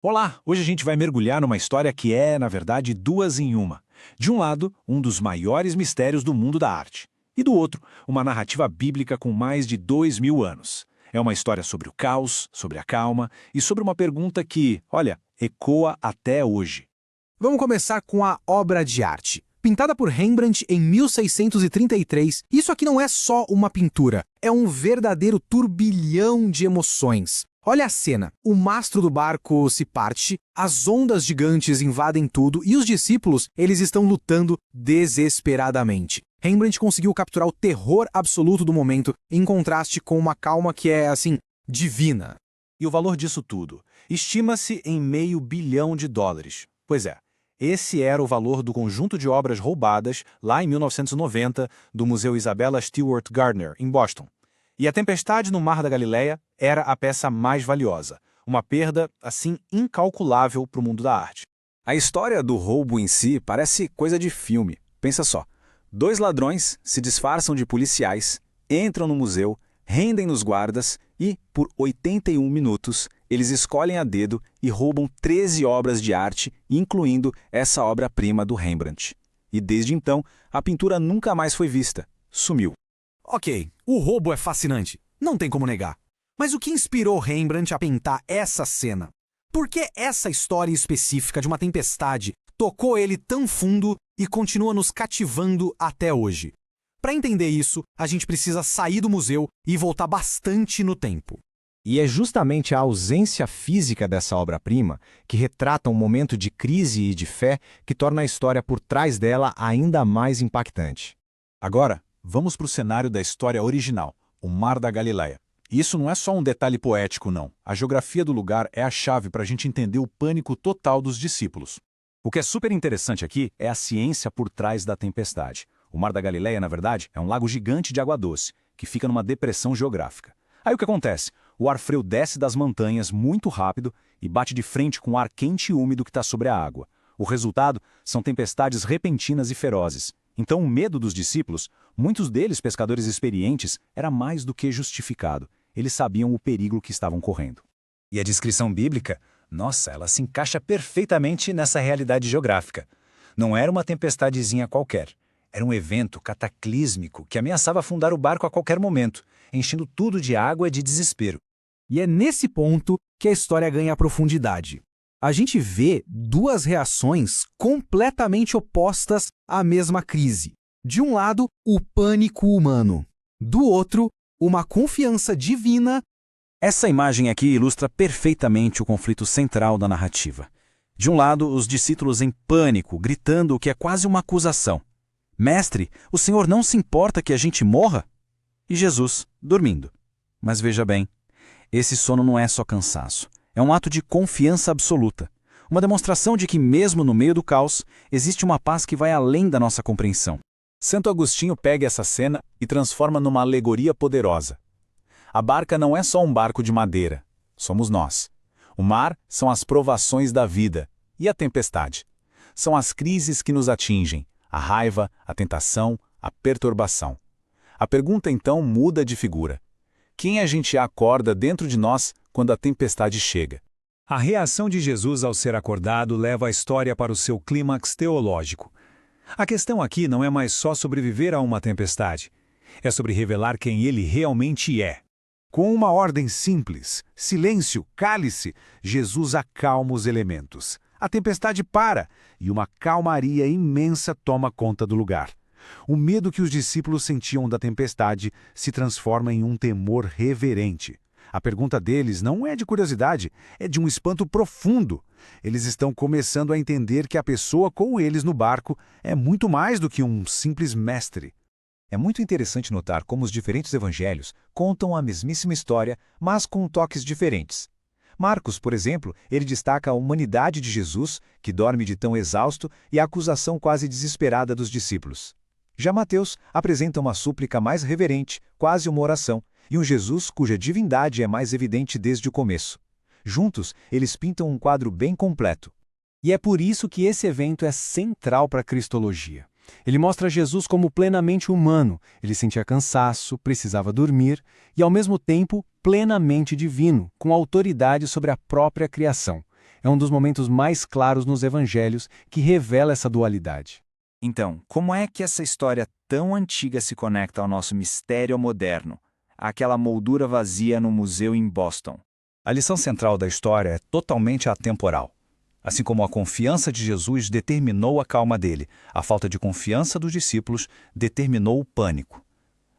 Olá! Hoje a gente vai mergulhar numa história que é, na verdade, duas em uma. De um lado, um dos maiores mistérios do mundo da arte. E do outro, uma narrativa bíblica com mais de 2000 anos. É uma história sobre o caos, sobre a calma e sobre uma pergunta que, olha, ecoa até hoje. Vamos começar com a obra de arte. Pintada por Rembrandt em 1633, isso aqui não é só uma pintura, é um verdadeiro turbilhão de emoções. Olha a cena, o mastro do barco se parte, as ondas gigantes invadem tudo e os discípulos, eles estão lutando desesperadamente. Rembrandt conseguiu capturar o terror absoluto do momento, em contraste com uma calma que é, assim, divina. E o valor disso tudo? Estima-se em $500 milhão. Pois é, esse era o valor do conjunto de obras roubadas, lá em 1990, do Museu Isabella Stewart Gardner, em Boston. E A Tempestade no Mar da Galileia era a peça mais valiosa, uma perda, assim, incalculável para o mundo da arte. A história do roubo em si parece coisa de filme. Pensa só, 2 ladrões se disfarçam de policiais, entram no museu, rendem nos guardas e, por 81 minutos, eles escolhem a dedo e roubam 13 obras de arte, incluindo essa obra-prima do Rembrandt. E desde então, a pintura nunca mais foi vista. Sumiu. Ok, o roubo é fascinante, não tem como negar. Mas o que inspirou Rembrandt a pintar essa cena? Por que essa história específica de uma tempestade tocou ele tão fundo e continua nos cativando até hoje? Para entender isso, a gente precisa sair do museu e voltar bastante no tempo. E é justamente a ausência física dessa obra-prima, que retrata um momento de crise e de fé, que torna a história por trás dela ainda mais impactante. Agora, vamos para o cenário da história original, o Mar da Galileia. E isso não é só um detalhe poético, não. A geografia do lugar é a chave para a gente entender o pânico total dos discípulos. O que é super interessante aqui é a ciência por trás da tempestade. O Mar da Galileia, na verdade, é um lago gigante de água doce, que fica numa depressão geográfica. Aí o que acontece? O ar frio desce das montanhas muito rápido e bate de frente com o ar quente e úmido que está sobre a água. O resultado são tempestades repentinas e ferozes. Então o medo dos discípulos, muitos deles pescadores experientes, era mais do que justificado. Eles sabiam o perigo que estavam correndo. E a descrição bíblica, nossa, ela se encaixa perfeitamente nessa realidade geográfica. Não era uma tempestadezinha qualquer. Era um evento cataclísmico que ameaçava afundar o barco a qualquer momento, enchendo tudo de água e de desespero. E é nesse ponto que a história ganha profundidade. A gente vê 2 reações completamente opostas à mesma crise. De um lado, o pânico humano. Do outro, uma confiança divina. Essa imagem aqui ilustra perfeitamente o conflito central da narrativa. De um lado, os discípulos em pânico, gritando o que é quase uma acusação. Mestre, o Senhor não se importa que a gente morra? E Jesus, dormindo. Mas veja bem, esse sono não é só cansaço. É um ato de confiança absoluta. Uma demonstração de que, mesmo no meio do caos, existe uma paz que vai além da nossa compreensão. Santo Agostinho pega essa cena e transforma numa alegoria poderosa. A barca não é só um barco de madeira. Somos nós. O mar são as provações da vida. E a tempestade? São as crises que nos atingem. A raiva, a tentação, a perturbação. A pergunta então muda de figura. Quem a gente acorda dentro de nós quando a tempestade chega? A reação de Jesus ao ser acordado leva a história para o seu clímax teológico. A questão aqui não é mais só sobreviver a uma tempestade. É sobre revelar quem ele realmente é. Com uma ordem simples, silêncio, cale-se, Jesus acalma os elementos. A tempestade para e uma calmaria imensa toma conta do lugar. O medo que os discípulos sentiam da tempestade se transforma em um temor reverente. A pergunta deles não é de curiosidade, é de um espanto profundo. Eles estão começando a entender que a pessoa com eles no barco é muito mais do que um simples mestre. É muito interessante notar como os diferentes evangelhos contam a mesmíssima história, mas com toques diferentes. Marcos, por exemplo, ele destaca a humanidade de Jesus, que dorme de tão exausto, e a acusação quase desesperada dos discípulos. Já Mateus apresenta uma súplica mais reverente, quase uma oração, e um Jesus cuja divindade é mais evidente desde o começo. Juntos, eles pintam um quadro bem completo. E é por isso que esse evento é central para a cristologia. Ele mostra Jesus como plenamente humano, ele sentia cansaço, precisava dormir, e ao mesmo tempo plenamente divino, com autoridade sobre a própria criação. É um dos momentos mais claros nos evangelhos que revela essa dualidade. Então, como é que essa história tão antiga se conecta ao nosso mistério moderno, àquela moldura vazia no museu em Boston? A lição central da história é totalmente atemporal. Assim como a confiança de Jesus determinou a calma dele, a falta de confiança dos discípulos determinou o pânico.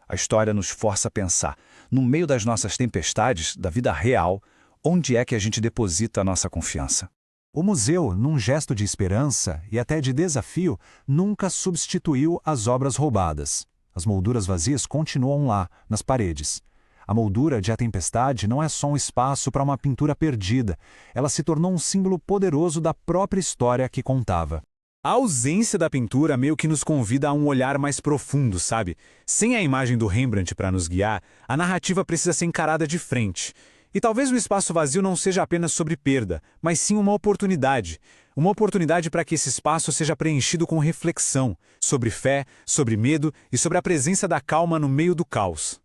A história nos força a pensar, no meio das nossas tempestades, da vida real, onde é que a gente deposita a nossa confiança? O museu, num gesto de esperança e até de desafio, nunca substituiu as obras roubadas. As molduras vazias continuam lá, nas paredes. A moldura de A Tempestade não é só um espaço para uma pintura perdida, ela se tornou um símbolo poderoso da própria história que contava. A ausência da pintura meio que nos convida a um olhar mais profundo, sabe? Sem a imagem do Rembrandt para nos guiar, a narrativa precisa ser encarada de frente. E talvez o espaço vazio não seja apenas sobre perda, mas sim uma oportunidade. Uma oportunidade para que esse espaço seja preenchido com reflexão, sobre fé, sobre medo e sobre a presença da calma no meio do caos.